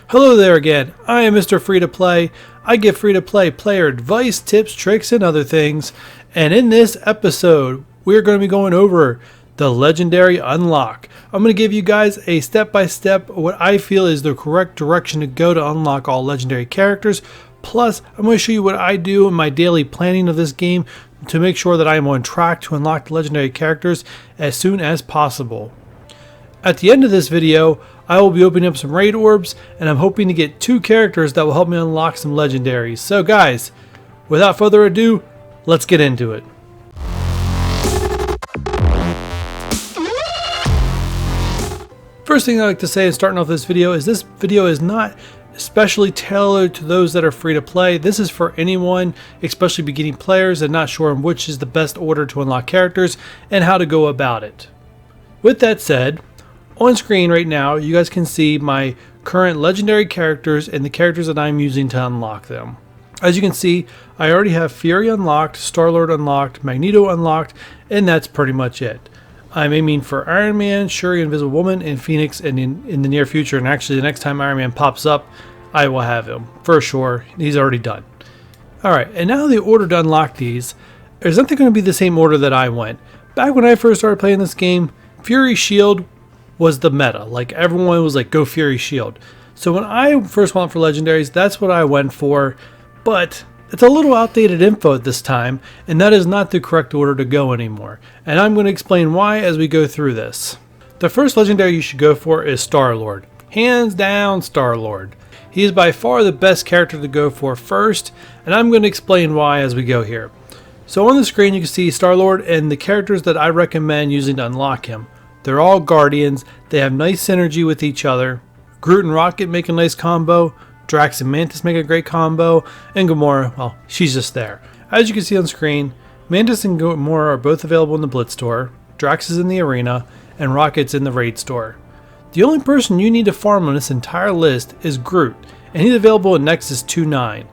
Hello there again, I am Mr. Free to Play. I give free to play player advice, tips, tricks, and other things. And in this episode, we're going to be going over the Legendary Unlock. I'm going to give you guys a step-by-step what I feel is the correct direction to go to unlock all legendary characters. Plus, I'm going to show you what I do in my daily planning of this game to make sure that I am on track to unlock the legendary characters as soon as possible. At the end of this video, I will be opening up some raid orbs, and I'm hoping to get 2 characters that will help me unlock some legendaries. So guys, without further ado, let's get into it. First thing I'd like to say in starting off this video is this video is not especially tailored to those that are free to play. This is for anyone, especially beginning players and not sure which is the best order to unlock characters and how to go about it. With that said, on screen right now, you guys can see my current legendary characters and the characters that I'm using to unlock them. As you can see, I already have Fury unlocked, Star-Lord unlocked, Magneto unlocked, and that's pretty much it. I'm aiming for Iron Man, Shuri, Invisible Woman, and Phoenix in the near future, and actually the next time Iron Man pops up, I will have him, for sure. He's already done. Alright, and now the order to unlock these, there's nothing going to be the same order that I went. Back when I first started playing this game, Fury Shield was the meta. Like, everyone was like, go Fury Shield. So when I first went for legendaries, that's what I went for, but it's a little outdated info at this time, and that is not the correct order to go anymore. And I'm going to explain why as we go through this. The first legendary you should go for is Star-Lord. Hands down, Star-Lord. He is by far the best character to go for first, and I'm going to explain why as we go here. So on the screen you can see Star-Lord and the characters that I recommend using to unlock him. They're all Guardians, they have nice synergy with each other. Groot and Rocket make a nice combo, Drax and Mantis make a great combo, and Gamora, well, she's just there. As you can see on screen, Mantis and Gamora are both available in the Blitz store, Drax is in the arena, and Rocket's in the raid store. The only person you need to farm on this entire list is Groot, and he's available in Nexus 2.9.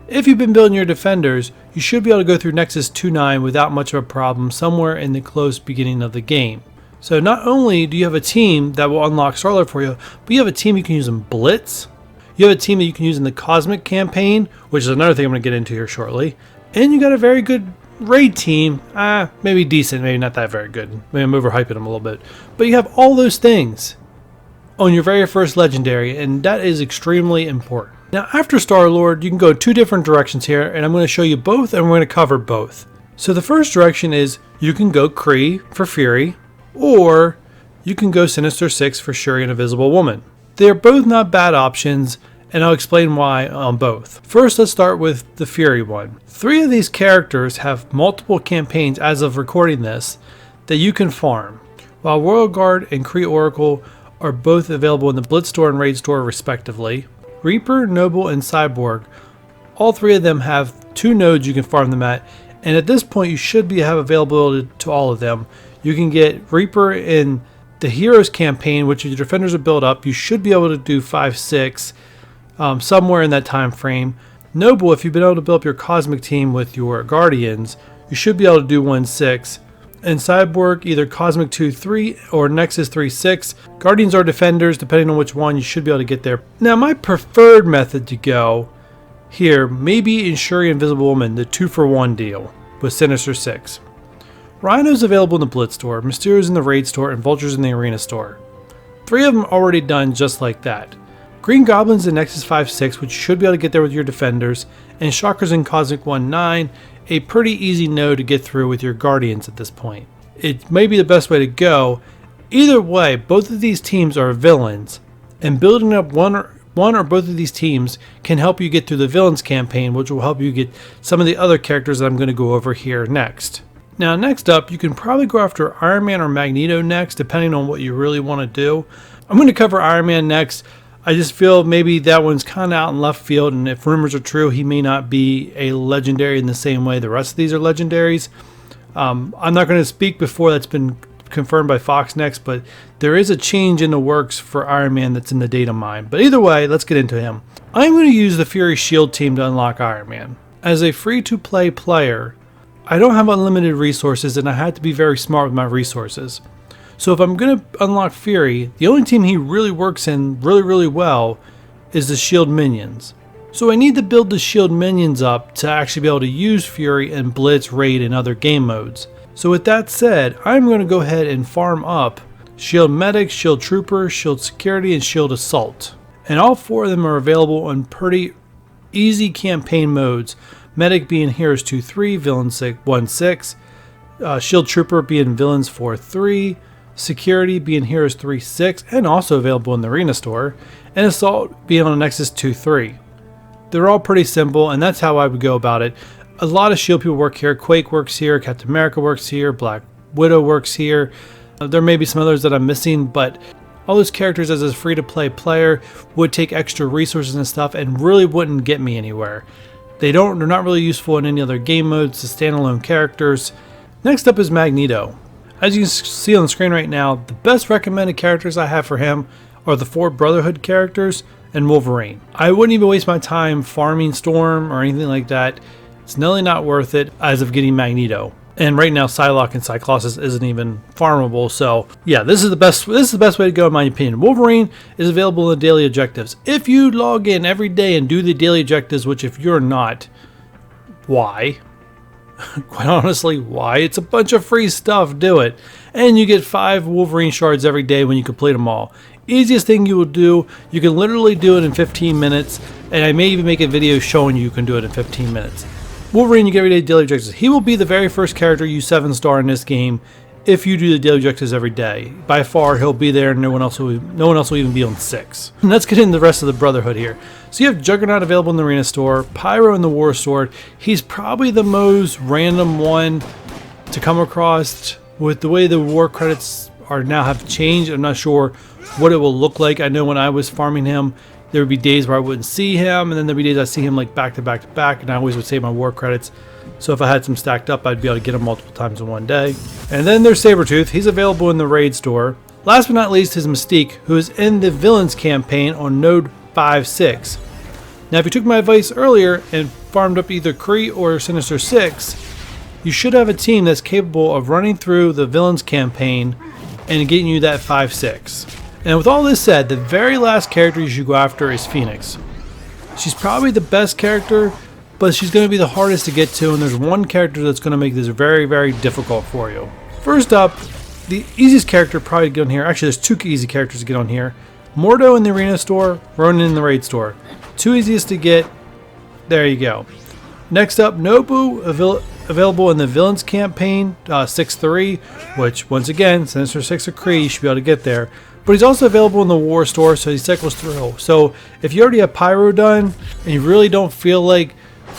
If you've been building your defenders, you should be able to go through Nexus 2.9 without much of a problem somewhere in the close beginning of the game. So not only do you have a team that will unlock Star-Lord for you, but you have a team you can use in Blitz. You have a team that you can use in the Cosmic campaign, which is another thing I'm going to get into here shortly. And you got a very good raid team. Maybe decent, maybe not that very good. Maybe I'm overhyping them a little bit. But you have all those things on your very first legendary, and that is extremely important. Now after Star-Lord, you can go 2 different directions here, and I'm going to show you both, and we're going to cover both. So the first direction is you can go Kree for Fury, or you can go Sinister Six for Shuri and Invisible Woman. They are both not bad options, and I'll explain why on both. First, let's start with the Fury one. 3 of these characters have multiple campaigns as of recording this that you can farm, while Royal Guard and Kree Oracle are both available in the Blitz store and Raid store respectively. Reaper, Noble, and Cyborg, all 3 of them have 2 nodes you can farm them at, and at this point you should have availability to all of them. You can get Reaper in the Heroes campaign, which your defenders are built up. You should be able to do 5-6 somewhere in that time frame. Noble, if you've been able to build up your Cosmic team with your Guardians, you should be able to do 1-6. And Cyborg, either Cosmic 2-3 or Nexus 3-6. Guardians are defenders, depending on which one, you should be able to get there. Now my preferred method to go here may be in Shuri Invisible Woman, the 2-for-1 deal with Sinister Six. Rhino's available in the Blitz store, Mysterio's in the Raid store, and Vulture's in the Arena store. 3 of them already done just like that. Green Goblin's in Nexus 5-6, which you should be able to get there with your defenders, and Shocker's in Cosmic 1-9, a pretty easy node to get through with your Guardians at this point. It may be the best way to go. Either way, both of these teams are villains, and building up one or both of these teams can help you get through the villains campaign, which will help you get some of the other characters that I'm going to go over here next. Now next up, you can probably go after Iron Man or Magneto next, depending on what you really want to do. I'm going to cover Iron Man next. I just feel maybe that one's kind of out in left field, and if rumors are true, he may not be a legendary in the same way the rest of these are legendaries. I'm not going to speak before that's been confirmed by Fox next, but there is a change in the works for Iron Man that's in the data mine. But either way, let's get into him. I'm going to use the Fury Shield team to unlock Iron Man. As a free-to-play player, I don't have unlimited resources, and I had to be very smart with my resources. So if I'm going to unlock Fury, the only team he really works in really well is the shield minions. So I need to build the shield minions up to actually be able to use Fury and Blitz, Raid, and other game modes. So with that said, I'm going to go ahead and farm up Shield Medic, Shield Trooper, Shield Security, and Shield Assault. And all 4 of them are available on pretty easy campaign modes. Medic being Heroes 2-3, Villains 1-6, Shield Trooper being Villains 4-3, Security being Heroes 3-6, and also available in the Arena Store, and Assault being on Nexus 2-3. They're all pretty simple, and that's how I would go about it. A lot of Shield people work here. Quake works here, Captain America works here, Black Widow works here. There may be some others that I'm missing, but all those characters as a free-to-play player would take extra resources and stuff and really wouldn't get me anywhere. They're not really useful in any other game modes, the standalone characters. Next up is Magneto. As you can see on the screen right now, the best recommended characters I have for him are the 4 Brotherhood characters and Wolverine. I wouldn't even waste my time farming Storm or anything like that. It's nearly not worth it as of getting Magneto. And right now Psylocke and Cyclops isn't even farmable, so yeah, this is the best way to go in my opinion. Wolverine is available in the daily objectives. If you log in every day and do the daily objectives, which if you're not, why? Quite honestly, why? It's a bunch of free stuff, do it. And you get 5 Wolverine shards every day when you complete them all. Easiest thing you will do, you can literally do it in 15 minutes, and I may even make a video showing you can do it in 15 minutes. Wolverine, you get everyday daily objectives. He will be the very first character you 7-star in this game if you do the daily objectives every day. By far, he'll be there, and no one else will even be on 6. And let's get into the rest of the Brotherhood here. So you have Juggernaut available in the Arena Store, Pyro in the War Sword. He's probably the most random one to come across. With the way the war credits have changed, I'm not sure what it will look like. I know when I was farming him, there would be days where I wouldn't see him, and then there'd be days I see him like back to back to back, and I always would save my war credits. So if I had some stacked up, I'd be able to get them multiple times in one day. And then there's Sabretooth. He's available in the Raid Store. Last but not least is Mystique, who is in the Villains campaign on Node 5-6. Now if you took my advice earlier and farmed up either Kree or Sinister 6, you should have a team that's capable of running through the Villains campaign and getting you that 5-6. And with all this said, the very last character you should go after is Phoenix. She's probably the best character, but she's going to be the hardest to get to, and there's one character that's going to make this very, very difficult for you. First up, the easiest character probably to get on here, actually there's 2 easy characters to get on here. Mordo in the Arena Store, Ronin in the Raid Store. 2 easiest to get, there you go. Next up, Nobu, available in the Villains campaign, 6-3, which once again, Sinister 6 or Kree, you should be able to get there. But he's also available in the War Store, so he cycles through. So if you already have Pyro done, and you really don't feel like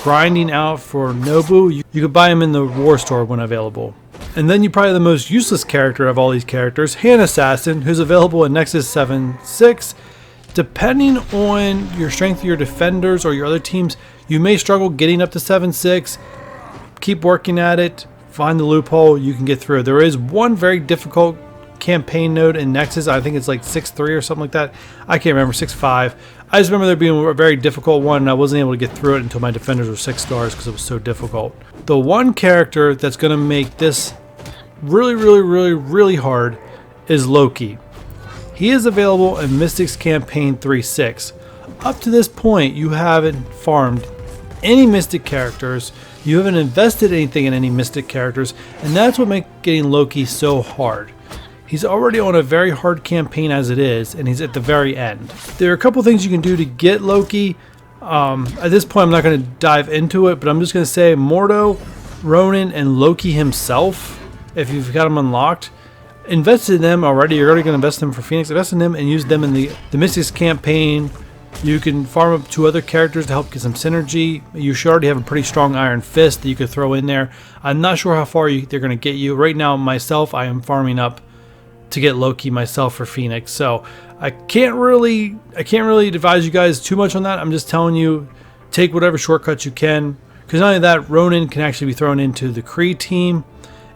grinding out for Nobu, you could buy him in the War Store when available. And then you probably the most useless character of all these characters, Hand Assassin, who's available in Nexus 7-6. Depending on your strength of your defenders or your other teams, you may struggle getting up to 7-6. Keep working at it, find the loophole, you can get through. There is one very difficult campaign node in Nexus. I think it's like 6-3 or something like that. I can't remember, 6-5. I just remember there being a very difficult one, and I wasn't able to get through it until my defenders were 6 stars because it was so difficult. The one character that's going to make this really hard is Loki. He is available in Mystics Campaign 3-6. Up to this point, you haven't farmed any Mystic characters, you haven't invested anything in any Mystic characters, and that's what makes getting Loki so hard. He's already on a very hard campaign as it is, and he's at the very end. There are a couple things you can do to get Loki. At this point, I'm not going to dive into it, but I'm just going to say Mordo, Ronin, and Loki himself, if you've got them unlocked, invest in them already. You're already going to invest in them for Phoenix. Invest in them and use them in the Mystics campaign. You can farm up 2 other characters to help get some synergy. You should already have a pretty strong Iron Fist that you could throw in there. I'm not sure how far they're going to get you. Right now, myself, I am farming up to get Loki myself for Phoenix. So I can't really advise you guys too much on that. I'm just telling you, take whatever shortcuts you can. Because not only that, Ronin can actually be thrown into the Kree team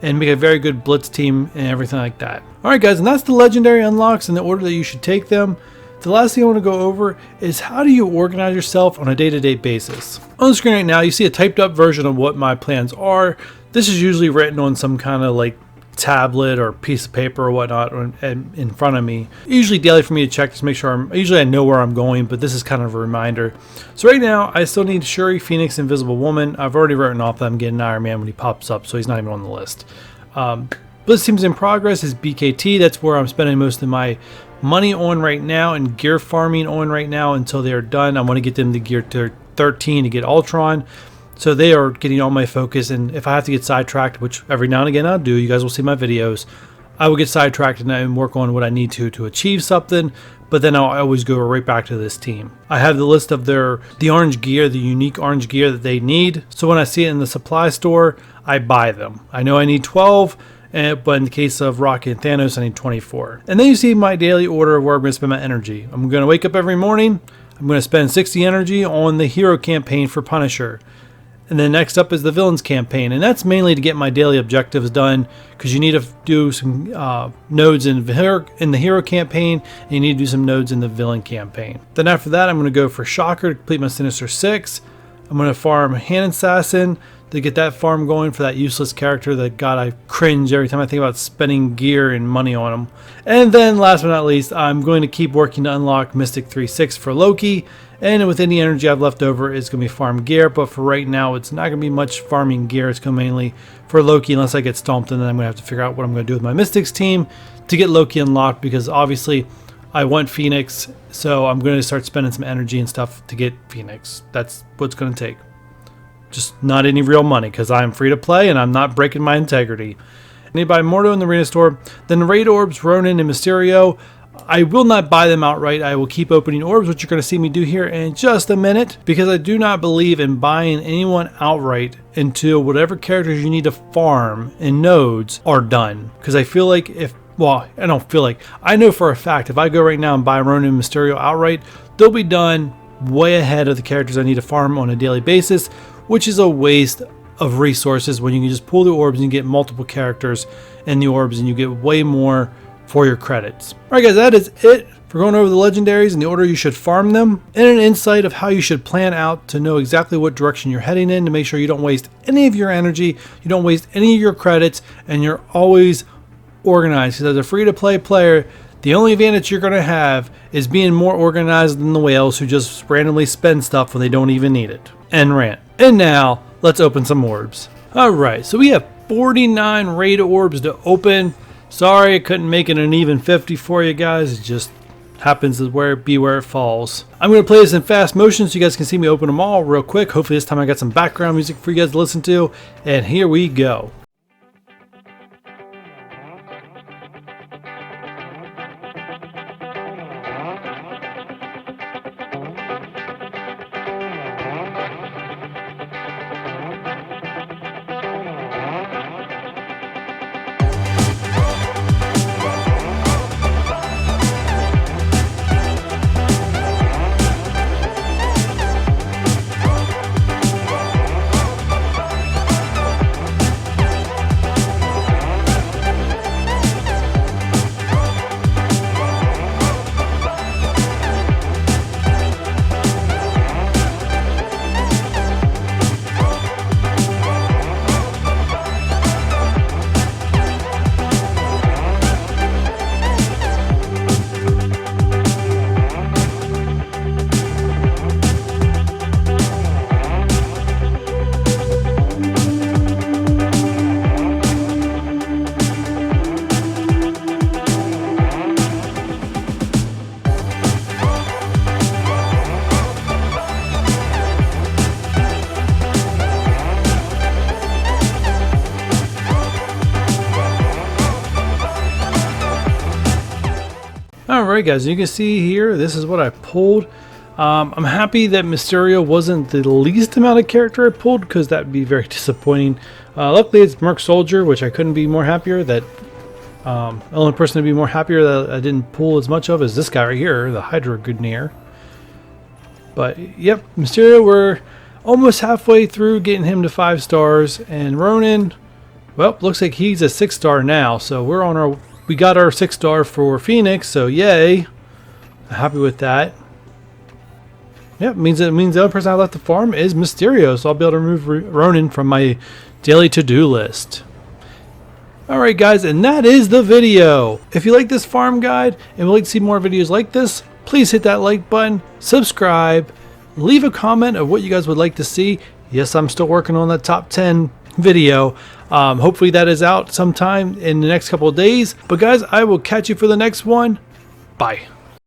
and make a very good Blitz team and everything like that. Alright guys, and that's the legendary unlocks in the order that you should take them. The last thing I want to go over is how do you organize yourself on a day-to-day basis. On the screen right now, you see a typed up version of what my plans are. This is usually written on some kind of like tablet or piece of paper or whatnot in front of me. Usually daily for me to check, just make sure usually I know where I'm going, but this is kind of a reminder. So right now I still need Shuri, Phoenix, Invisible Woman. I've already written off that I'm getting Iron Man when he pops up, so he's not even on the list. Bliss Teams in Progress is BKT. That's where I'm spending most of my money on right now and gear farming on right now until they are done. I want to get them to gear to 13 to get Ultron. So they are getting all my focus, and if I have to get sidetracked, which every now and again I'll do, you guys will see my videos, I will get sidetracked and work on what I need to achieve something, but then I'll always go right back to this team. I have the list of the orange gear, the unique orange gear that they need, so when I see it in the supply store, I buy them. I know I need 12, but in the case of Rocket and Thanos, I need 24. And then you see my daily order of where I'm going to spend my energy. I'm going to wake up every morning, I'm going to spend 60 energy on the hero campaign for Punisher. And then next up is the villains campaign, and that's mainly to get my daily objectives done, because you need to do some nodes in the hero campaign, and you need to do some nodes in the villain campaign. Then after that, I'm going to go for Shocker to complete my Sinister 6. I'm going to farm Hand Assassin to get that farm going for that useless character that, God, I cringe every time I think about spending gear and money on him. And then last but not least, I'm going to keep working to unlock Mystic 3-6 for Loki. And with any energy I've left over, it's going to be farm gear. But for right now, it's not going to be much farming gear. It's going to mainly for Loki unless I get stomped. And then I'm going to have to figure out what I'm going to do with my Mystics team to get Loki unlocked. Because obviously, I want Phoenix. So I'm going to start spending some energy and stuff to get Phoenix. That's what's going to take. Just not any real money because I'm free to play and I'm not breaking my integrity. I need to buy Mordo in the arena store. Then Raid Orbs, Ronin, and Mysterio. I will not buy them outright. I will keep opening orbs, which you're going to see me do here in just a minute, because I do not believe in buying anyone outright until whatever characters you need to farm and nodes are done. Because I feel like I know for a fact if I go right now and buy Ronin and Mysterio outright, they'll be done way ahead of the characters I need to farm on a daily basis, which is a waste of resources when you can just pull the orbs and you get multiple characters in the orbs and you get way more for your credits. Alright guys, that is it for going over the legendaries and the order you should farm them, and an insight of how you should plan out to know exactly what direction you're heading in to make sure you don't waste any of your energy, you don't waste any of your credits, and you're always organized. Because as a free-to-play player, the only advantage you're going to have is being more organized than the whales who just randomly spend stuff when they don't even need it. End rant. And now, let's open some orbs. Alright, so we have 49 raid orbs to open. Sorry I couldn't make it an even 50 for you guys. It just happens to be where it falls. I'm going to play this in fast motion so you guys can see me open them all real quick. Hopefully this time I got some background music for you guys to listen to. And here we go. Alright guys, you can see here, this is what I pulled. I'm happy that Mysterio wasn't the least amount of character I pulled, because that would be very disappointing. Luckily it's Merc Soldier, which I couldn't be more happier that the only person to be more happier that I didn't pull as much of is this guy right here, the Hydra Goodneer. But yep, Mysterio, we're almost halfway through getting him to 5 stars, and Ronin, well, looks like he's a 6-star now, so we got our 6-star for Phoenix, so yay. Happy with that. Yep, means the other person I left to farm is Mysterio, so I'll be able to remove Ronin from my daily to-do list. Alright guys, and that is the video. If you like this farm guide and would like to see more videos like this, please hit that like button, subscribe, leave a comment of what you guys would like to see. Yes, I'm still working on that top 10 video. Hopefully that is out sometime in the next couple of days. But guys, I will catch you for the next one. Bye.